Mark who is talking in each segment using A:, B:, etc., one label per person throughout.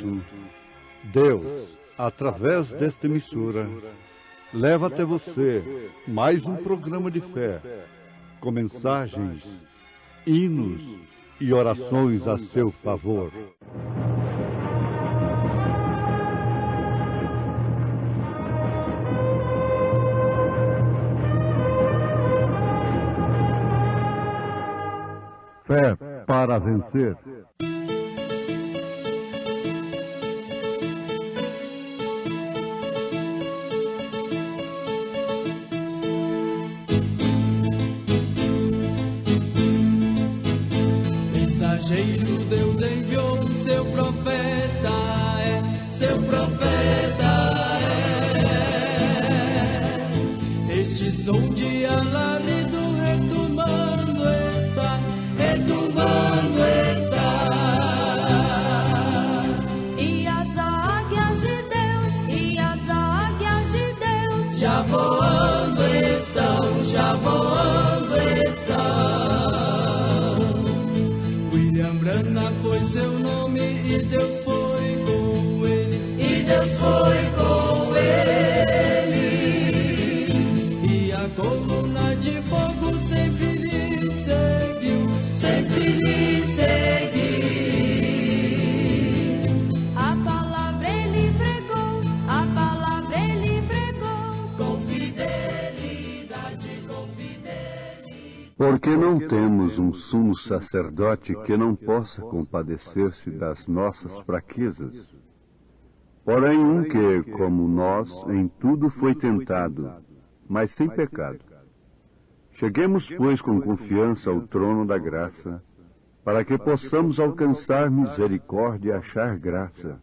A: momento, Deus, através desta emissora, leva até você mais um programa de fé, com mensagens, hinos e orações a seu favor. Fé para vencer.
B: Mensageiro Deus enviou, seu profeta seu profeta é. Este som de alarido retumando está.
C: E as águias de Deus,
B: já voando estão. William Branham foi seu nome e Deus foi com ele. E a coluna de fogo sempre lhe seguiu.
C: a palavra ele pregou,
B: Com fidelidade.
A: Por que não temos um sumo sacerdote que não possa compadecer-se das nossas fraquezas? Porém, um que, como nós, em tudo foi tentado, mas sem pecado. Cheguemos, pois, com confiança ao trono da graça, para que possamos alcançar misericórdia e achar graça,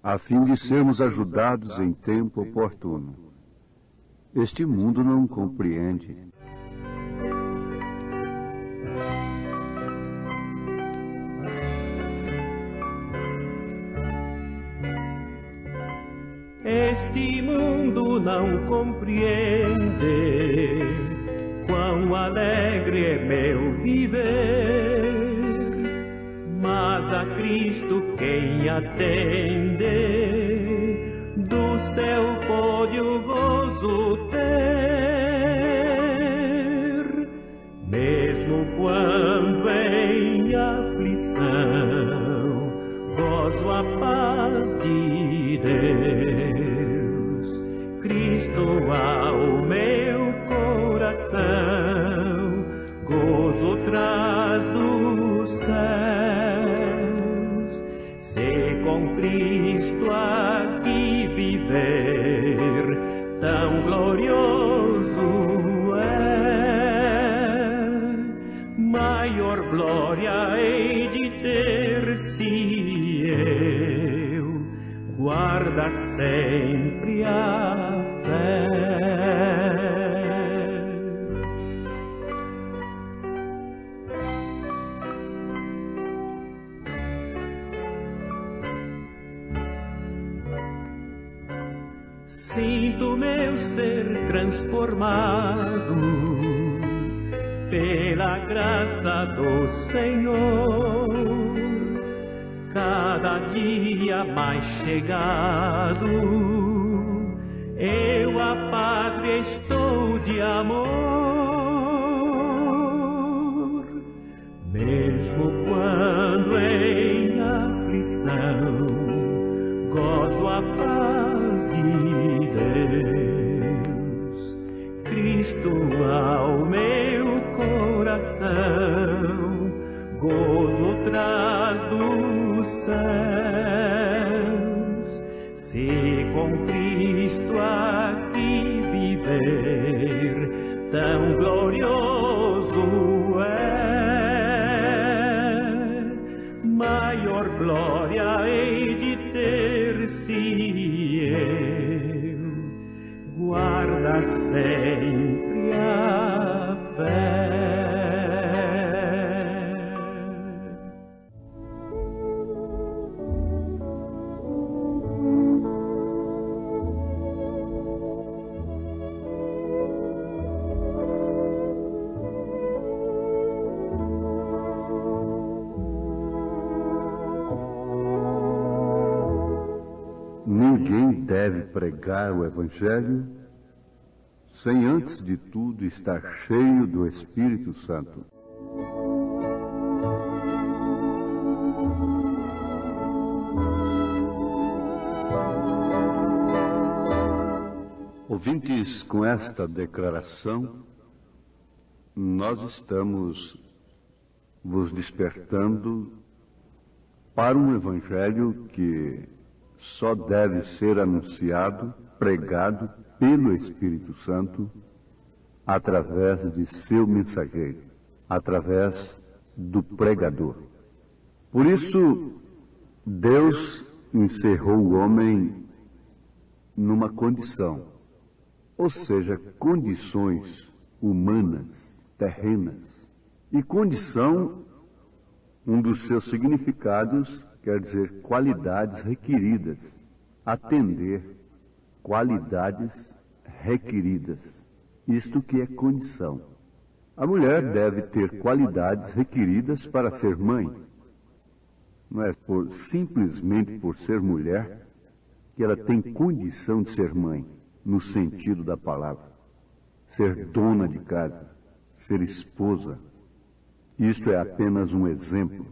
A: a fim de sermos ajudados em tempo oportuno. Este mundo não compreende.
D: Este mundo não compreende quão alegre é meu viver, mas a Cristo quem atende, do céu pode o gozo ter, mesmo quando em aflição gozo a paz de Deus. Cristo ao meu coração gozo traz dos céus. Se com Cristo aqui viver, tão glorioso é, maior glória hei de ter se eu guardar sempre a fé. Sinto meu ser transformado pela graça do Senhor, cada dia mais chegado, eu a pátria estou de amor, mesmo quando em aflição gozo a paz de Deus. Cristo ao meu coração gozo traz dos céus. Se com Cristo aqui viver, tão glorioso é, maior glória hei de ter se eu guardar sempre a fé.
A: ninguém deve pregar o Evangelho sem antes de tudo estar cheio do Espírito Santo. Ouvintes, com esta declaração, nós estamos vos despertando para um Evangelho que só deve ser anunciado, pregado pelo Espírito Santo através de seu mensageiro, através do pregador. Por isso, Deus encerrou o homem numa condição, ou seja, condições humanas, terrenas. E condição, um dos seus significados, quer dizer qualidades requeridas, atender qualidades requeridas. Isto que é condição. A mulher deve ter qualidades requeridas para ser mãe. Não é simplesmente por ser mulher que ela tem condição de ser mãe, no sentido da palavra. Ser dona de casa, ser esposa. Isto é apenas um exemplo.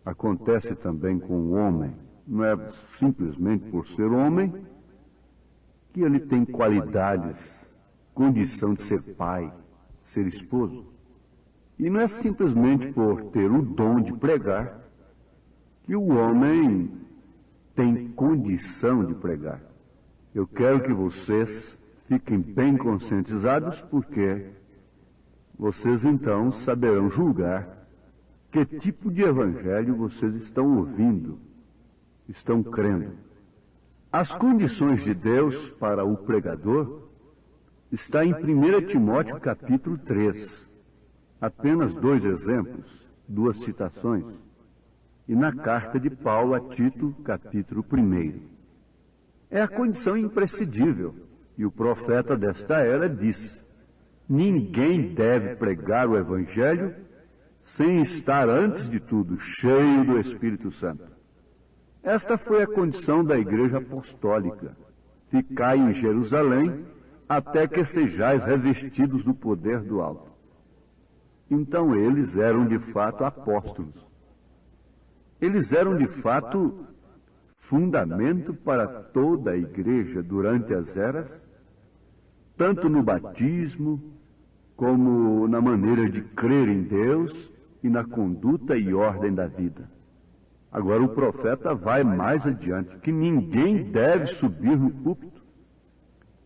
A: Acontece também com o homem. Não é simplesmente por ser homem que ele tem qualidades, condição de ser pai, ser esposo. E não é simplesmente por ter o dom de pregar que o homem tem condição de pregar. Eu quero que vocês fiquem bem conscientizados, porque vocês então saberão julgar que tipo de evangelho vocês estão ouvindo, estão crendo. As condições de Deus para o pregador está em 1 Timóteo capítulo 3. Apenas 2 exemplos, 2 citações. E na carta de Paulo a Tito, capítulo 1. É a condição imprescindível. E o profeta desta era diz: ninguém deve pregar o evangelho sem estar, antes de tudo, cheio do Espírito Santo. Esta foi a condição da igreja apostólica. Ficai em Jerusalém até que sejais revestidos do poder do alto. Então eles eram de fato apóstolos. Eles eram de fato fundamento para toda a igreja durante as eras, tanto no batismo, como na maneira de crer em Deus e na conduta e ordem da vida. Agora o profeta vai mais adiante, que ninguém deve subir no púlpito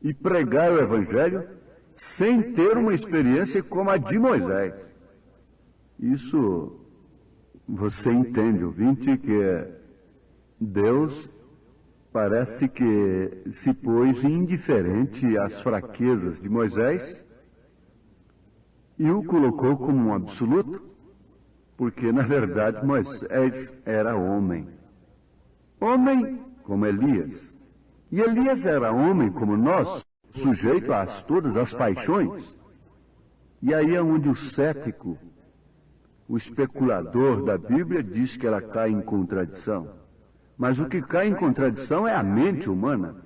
A: e pregar o evangelho sem ter uma experiência como a de Moisés. Isso você entende, ouvinte, que Deus parece que se pôs indiferente às fraquezas de Moisés e o colocou como um absoluto, porque na verdade Moisés era homem. Homem como Elias. E Elias era homem como nós, sujeito a todas as paixões. E aí é onde o cético, o especulador da Bíblia, diz que ela cai em contradição. Mas o que cai em contradição é a mente humana.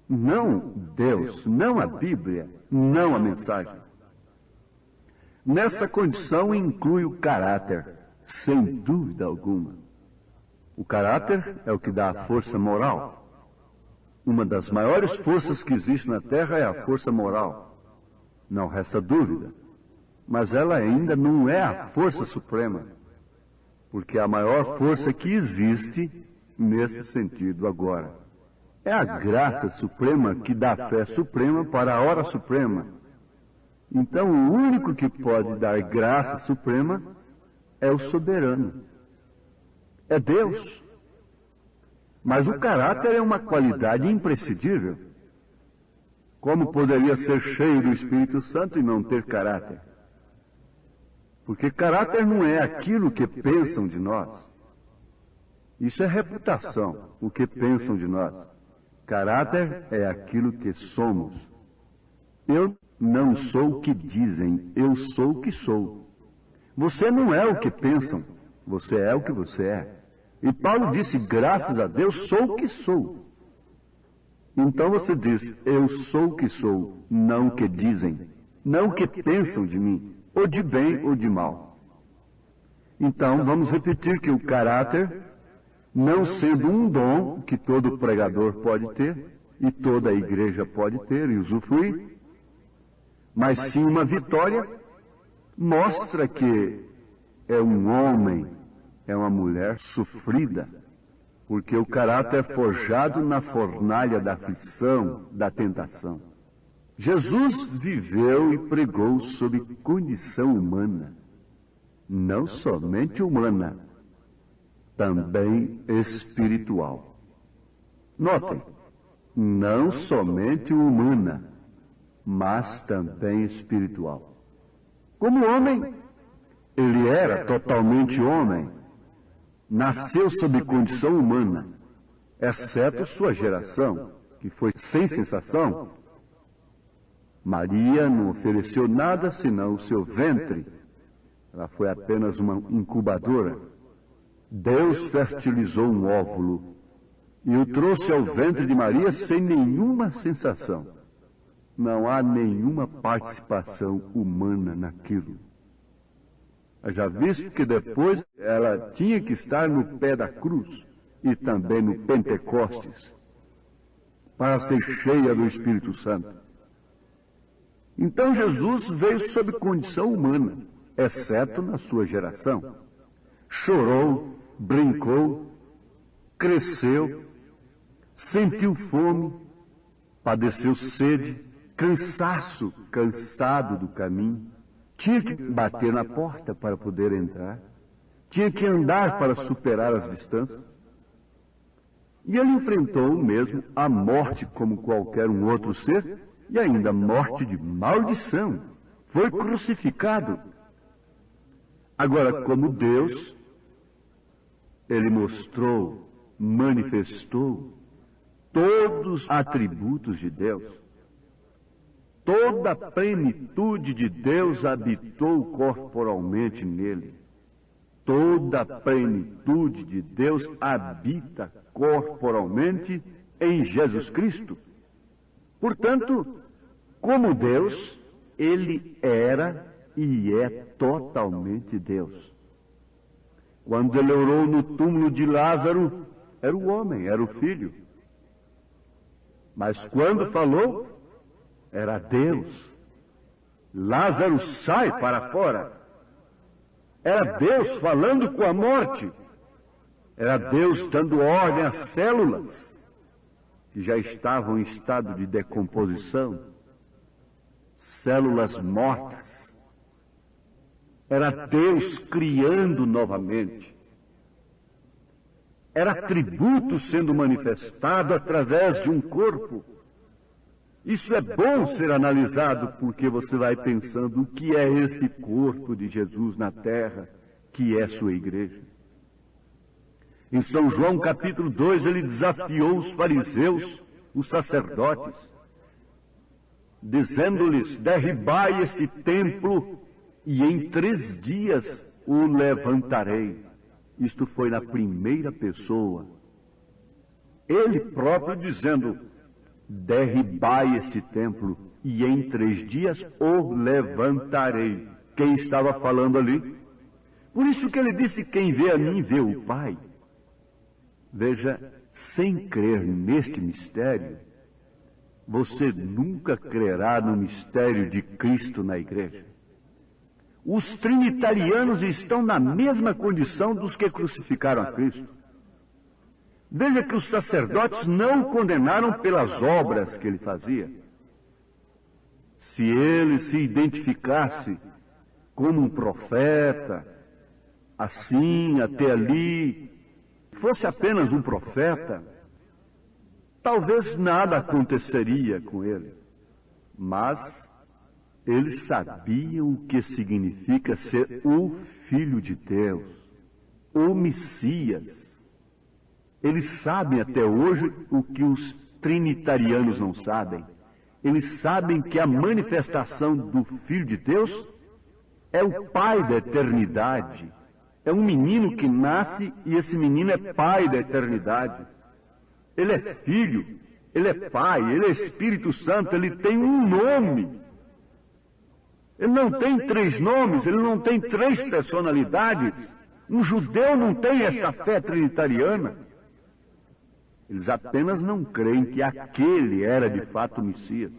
A: Não Deus, não a Bíblia, não a mensagem. Nessa condição inclui o caráter, sem dúvida alguma. O caráter é o que dá a força moral. Uma das maiores forças que existe na Terra é a força moral. Não resta dúvida. Mas ela ainda não é a força suprema. Porque a maior força que existe nesse sentido agora é a graça suprema que dá a fé suprema para a hora suprema. Então o único que pode dar graça suprema é o soberano. É Deus. Mas o caráter é uma qualidade imprescindível. Como poderia ser cheio do Espírito Santo e não ter caráter? Porque caráter não é aquilo que pensam de nós. Isso é reputação, o que pensam de nós. Caráter é aquilo que somos. Eu não sou o que dizem, eu sou o que sou. Você não é o que pensam, você é o que você é. E Paulo disse, graças a Deus, sou o que sou. Então você diz, eu sou o que sou, não o que dizem, não o que pensam de mim, ou de bem ou de mal. Então vamos repetir que o caráter, não sendo um dom que todo pregador pode ter, e toda a igreja pode ter e usufruir, mas sim uma vitória, mostra que é um homem, é uma mulher sofrida, porque o caráter é forjado na fornalha da aflição, da tentação. Jesus viveu e pregou sob condição humana, não somente humana, também espiritual. Notem, não somente humana, mas também espiritual. Como homem, ele era totalmente homem, nasceu sob condição humana, exceto sua geração, que foi sem sensação. Maria não ofereceu nada senão o seu ventre. Ela foi apenas uma incubadora. Deus fertilizou um óvulo e o trouxe ao ventre de Maria sem nenhuma sensação. Não há nenhuma participação humana naquilo. Já visto que depois ela tinha que estar no pé da cruz e também no Pentecostes para ser cheia do Espírito Santo. Então Jesus veio sob condição humana, exceto na sua geração. Chorou, brincou, cresceu, sentiu fome, padeceu sede, cansaço, cansado do caminho. Tinha que bater na porta para poder entrar. Tinha que andar para superar as distâncias. E ele enfrentou mesmo a morte como qualquer um outro ser, e ainda morte de maldição. Foi crucificado. Agora, como Deus, ele mostrou, manifestou todos os atributos de Deus. Toda a plenitude de Deus habitou corporalmente nele. Toda a plenitude de Deus habita corporalmente em Jesus Cristo. Portanto, como Deus, ele era e é totalmente Deus. Quando ele orou no túmulo de Lázaro, era o homem, era o filho. Mas quando falou, era Deus. Lázaro, sai para fora. Era Deus falando com a morte. Era Deus dando ordem às células que já estavam em estado de decomposição, células mortas. Era Deus criando novamente. Era atributo sendo manifestado através de um corpo. Isso é bom ser analisado, porque você vai pensando o que é esse corpo de Jesus na terra, que é sua igreja. Em São João capítulo 2, ele desafiou os fariseus, os sacerdotes, dizendo-lhes, derribai este templo e em 3 dias o levantarei. Isto foi na primeira pessoa. Ele próprio dizendo, derribai este templo e em 3 dias o levantarei. Quem estava falando ali? Por isso que ele disse, quem vê a mim vê o Pai. Veja, sem crer neste mistério, você nunca crerá no mistério de Cristo na igreja. Os trinitarianos estão na mesma condição dos que crucificaram a Cristo. Veja que os sacerdotes não o condenaram pelas obras que ele fazia. Se ele se identificasse como um profeta, assim, até ali, fosse apenas um profeta, talvez nada aconteceria com ele. Mas eles sabiam o que significa ser o Filho de Deus, o Messias. Eles sabem até hoje o que os trinitarianos não sabem. Eles sabem que a manifestação do Filho de Deus é o Pai da eternidade. É um menino que nasce e esse menino é Pai da eternidade. Ele é Filho Ele é Pai, Ele é Espírito Santo, Ele tem um nome. Ele não tem 3 nomes, Ele não tem 3 personalidades. Um judeu não tem esta fé trinitariana. Eles apenas não creem que aquele era de fato o Messias.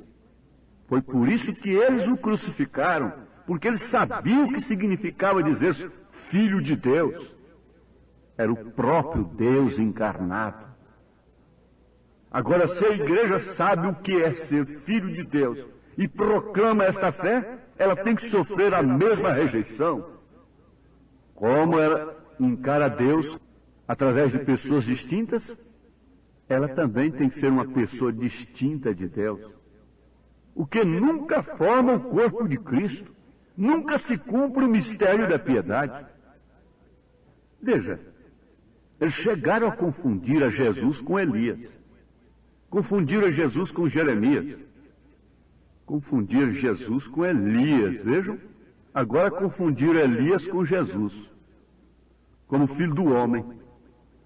A: Foi por isso que eles o crucificaram, porque eles sabiam o que significava dizer Filho de Deus. Era o próprio Deus encarnado. Agora, se a igreja sabe o que é ser filho de Deus e proclama esta fé, ela tem que sofrer a mesma rejeição. Como ela encara Deus através de pessoas distintas, ela também tem que ser uma pessoa distinta de Deus. O que nunca forma o corpo de Cristo, nunca se cumpre o mistério da piedade. Veja, eles chegaram a confundir a Jesus com Elias. Confundiram Jesus com Jeremias. Confundiram Jesus com Elias, vejam? Agora confundiram Elias com Jesus, como filho do homem.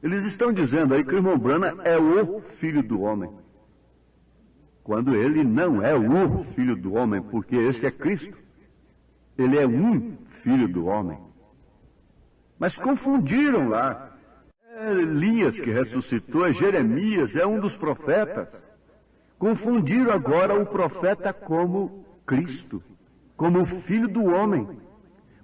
A: Eles estão dizendo aí que o irmão Branham é o filho do homem, quando ele não é o filho do homem, porque esse é Cristo. Ele é um filho do homem. Mas confundiram lá. É Elias que ressuscitou, é Jeremias, é um dos profetas. Confundiram agora o profeta como Cristo, como o filho do homem.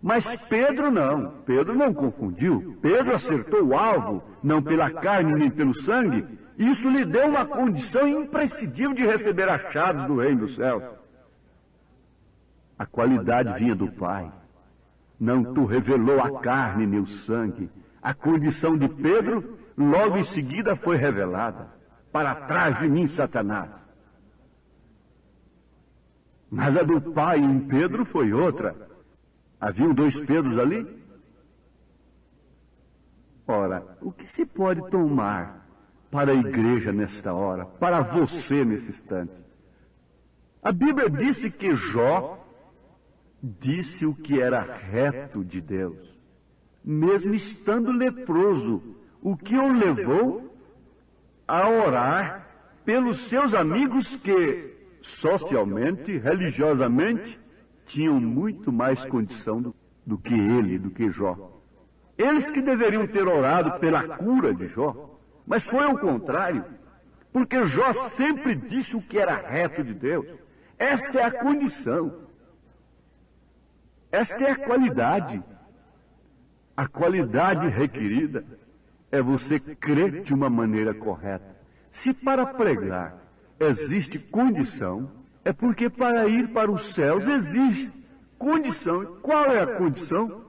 A: Mas Pedro não confundiu. Pedro acertou o alvo, não pela carne nem pelo sangue. Isso lhe deu uma condição imprescindível de receber as chaves do reino dos céus. A qualidade vinha do Pai. Não tu revelou a carne nem o sangue. A condição de Pedro, logo em seguida, foi revelada. Para trás de mim, Satanás. Mas a do Pai em Pedro foi outra. Haviam 2 Pedros ali? Ora, o que se pode tomar para a igreja nesta hora, para você nesse instante? A Bíblia disse que Jó disse o que era reto de Deus, mesmo estando leproso, o que o levou a orar pelos seus amigos que, socialmente, religiosamente, tinham muito mais condição do que ele, do que Jó. Eles que deveriam ter orado pela cura de Jó, mas foi o contrário, porque Jó sempre disse o que era reto de Deus. Esta é a condição. Esta é a qualidade. A qualidade requerida é você crer de uma maneira correta. Se para pregar existe condição, é porque para ir para os céus existe condição. E qual é a condição?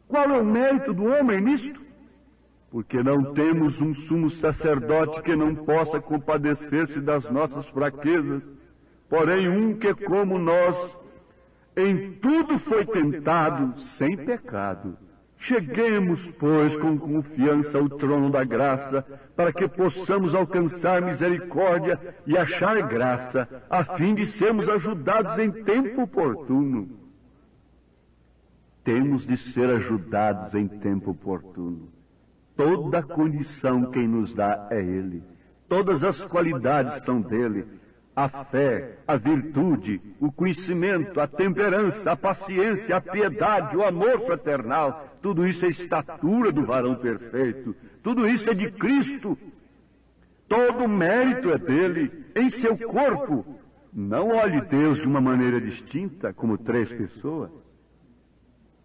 A: Qual é o mérito do homem nisto? Porque não temos um sumo sacerdote que não possa compadecer-se das nossas fraquezas, porém um que, como nós, em tudo foi tentado sem pecado. Cheguemos, pois, com confiança ao trono da graça, para que possamos alcançar misericórdia e achar graça, a fim de sermos ajudados em tempo oportuno. Temos de ser ajudados em tempo oportuno. Toda a condição quem nos dá é Ele. Todas as qualidades são dele. A fé, a virtude, o conhecimento, a temperança, a paciência, a piedade, o amor fraternal, tudo isso é estatura do varão perfeito. Tudo isso é de Cristo. Todo o mérito é dele, em seu corpo. Não olhe Deus de uma maneira distinta, como 3 pessoas.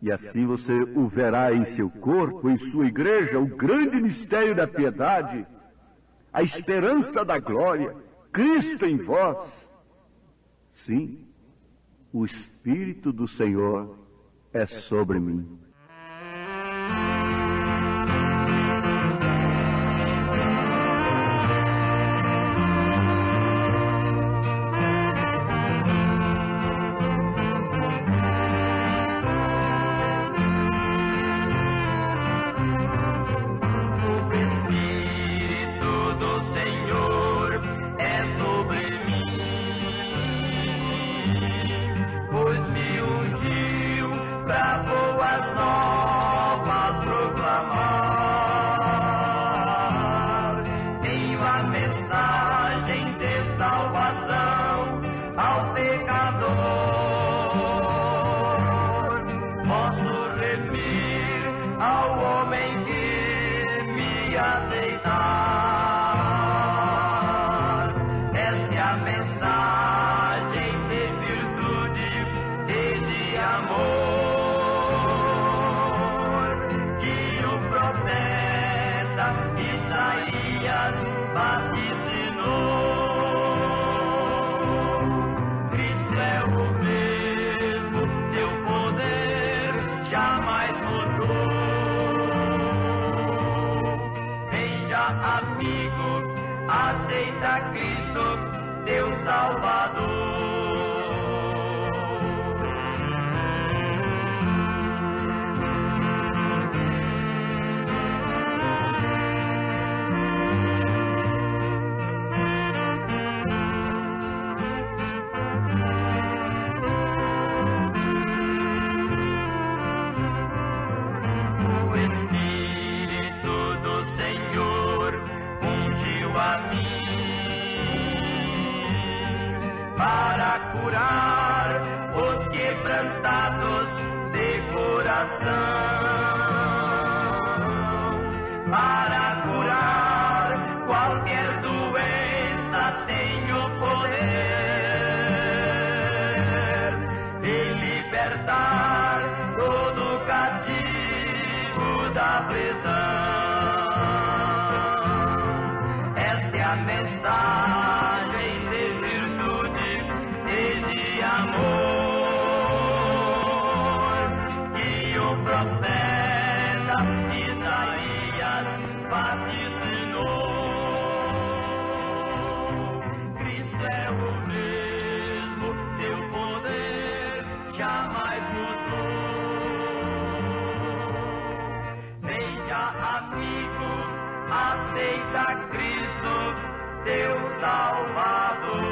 A: E assim você o verá em seu corpo, em sua igreja, o grande mistério da piedade, a esperança da glória, Cristo em vós. Sim, o Espírito do Senhor é sobre mim.
E: As Cristo é o mesmo, seu poder jamais mudou. Veja, amigo, aceita Cristo, teu Salvador. Para curar os quebrantados de coração, para curar qualquer doença, tenho poder e libertar todo cativo da prisão. Esta é a mensagem de virtude e de amor que o profeta Isaías vaticinou. Cristo é o mesmo, seu poder jamais mudou. Veja, amigo, aceita Cristo, teu Salvador.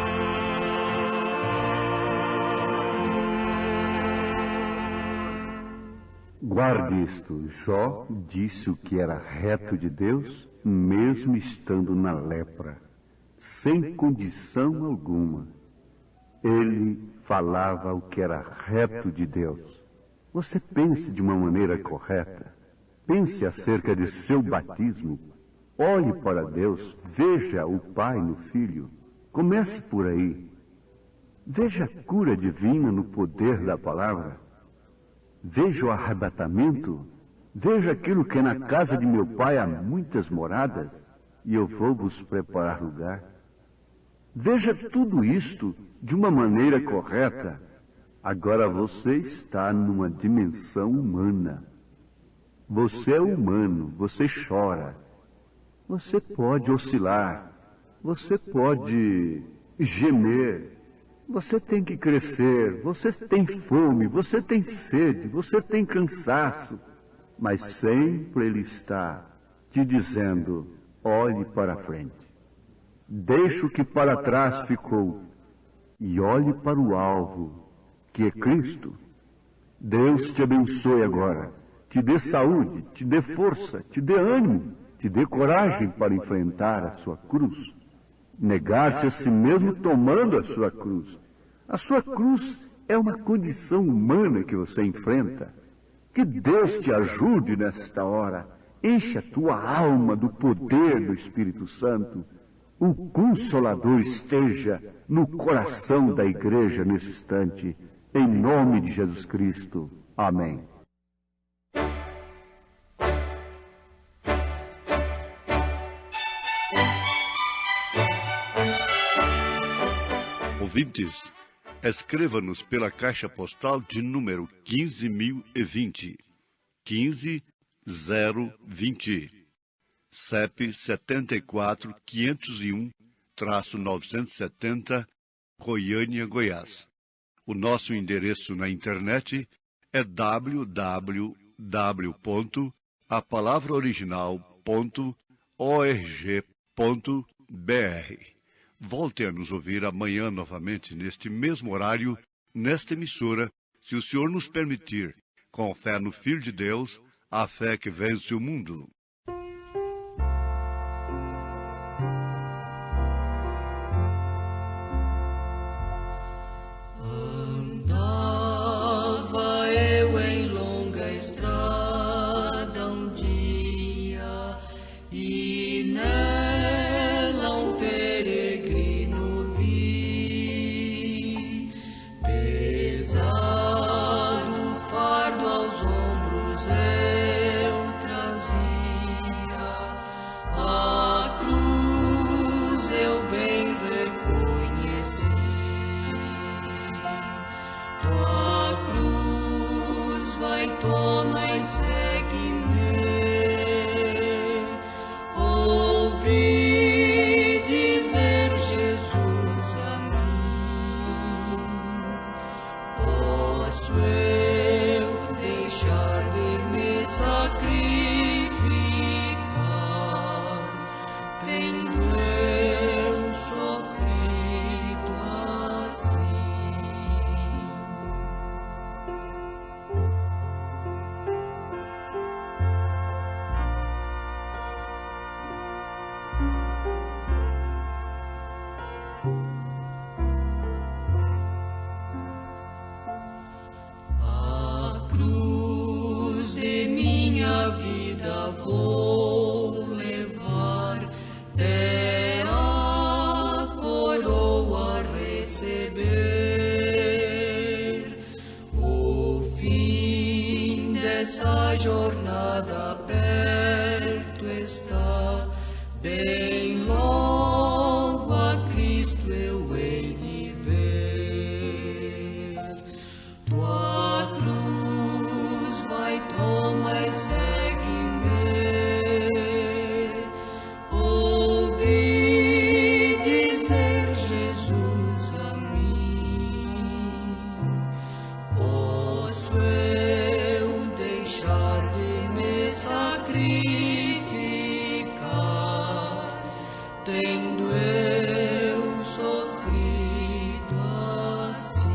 A: Guarde isto, Jó disse o que era reto de Deus, mesmo estando na lepra, sem condição alguma. Ele falava o que era reto de Deus. Você pense de uma maneira correta. Pense acerca de seu batismo. Olhe para Deus, veja o Pai no Filho. Comece por aí. Veja a cura divina no poder da palavra. Veja o arrebatamento, veja aquilo que na casa de meu pai há muitas moradas, e eu vou vos preparar lugar. Veja tudo isto de uma maneira correta. Agora você está numa dimensão humana. Você é humano, você chora. Você pode oscilar, você pode gemer. Você tem que crescer, você tem fome, você tem sede, você tem cansaço, mas sempre Ele está te dizendo, olhe para frente. Deixe o que para trás ficou e olhe para o alvo, que é Cristo. Deus te abençoe agora, te dê saúde, te dê força, te dê ânimo, te dê coragem para enfrentar a sua cruz. Negar-se a si mesmo tomando a sua cruz. A sua cruz é uma condição humana que você enfrenta. Que Deus te ajude nesta hora. Enche a tua alma do poder do Espírito Santo. O Consolador esteja no coração da igreja nesse instante. Em nome de Jesus Cristo. Amém.
F: Ouvintes, escreva-nos pela caixa postal de número 15.020, 15020, CEP 74-501-970, Goiânia, Goiás. O nosso endereço na internet é www.apalavraoriginal.org.br. Volte a nos ouvir amanhã novamente neste mesmo horário, nesta emissora, se o Senhor nos permitir, com fé no Filho de Deus, a fé que vence o mundo.
B: Andava eu em longa estrada um dia e nela um peregrino vi, pesado fardo aos ombros eu trazia. segue-me. Ouvi dizer Jesus a mim: posso eu deixar de me sacrificar, tendo eu sofrido assim? A cruz de minha vida vou levar, até a coroa receber. O fim dessa jornada perto está, bem logo a Cristo eu hei de ver. Tua cruz vai, toma e segue-me. Ouvi dizer Jesus a mim: posso eu deixar de me sacrificar, tendo eu sofrido assim?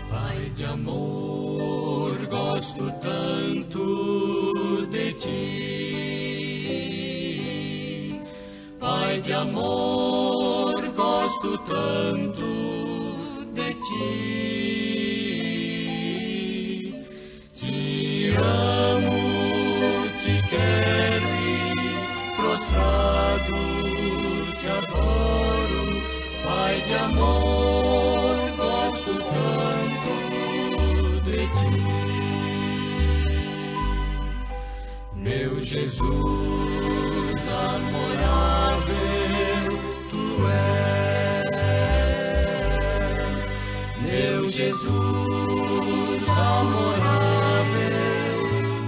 B: Pai de amor, gosto tanto de ti. Pai de amor, gosto tanto de ti. Te amo, te quero e prostrado te adoro. Pai de amor, gosto tanto de ti. Meu Jesus amorável, tu és. Meu Jesus amorável,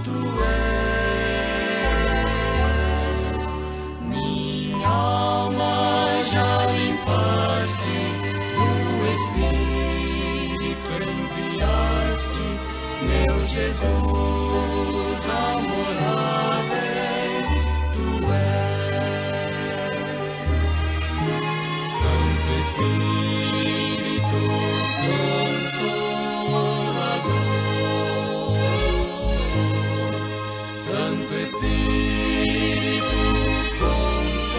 B: tu és. Minha alma já limpaste, o Espírito enviaste. Meu Jesus amorável, tu és. Santo Espírito Consolador, Santo Espírito Consolador,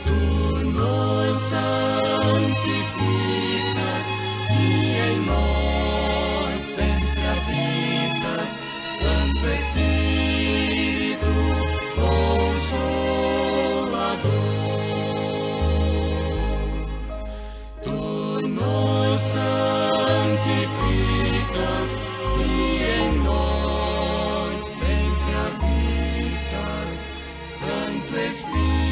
B: tu nos santificas e em nós sempre habitas. Santo Espírito Consolador, tu nos santificas e em nós sempre habitas. Santo Espírito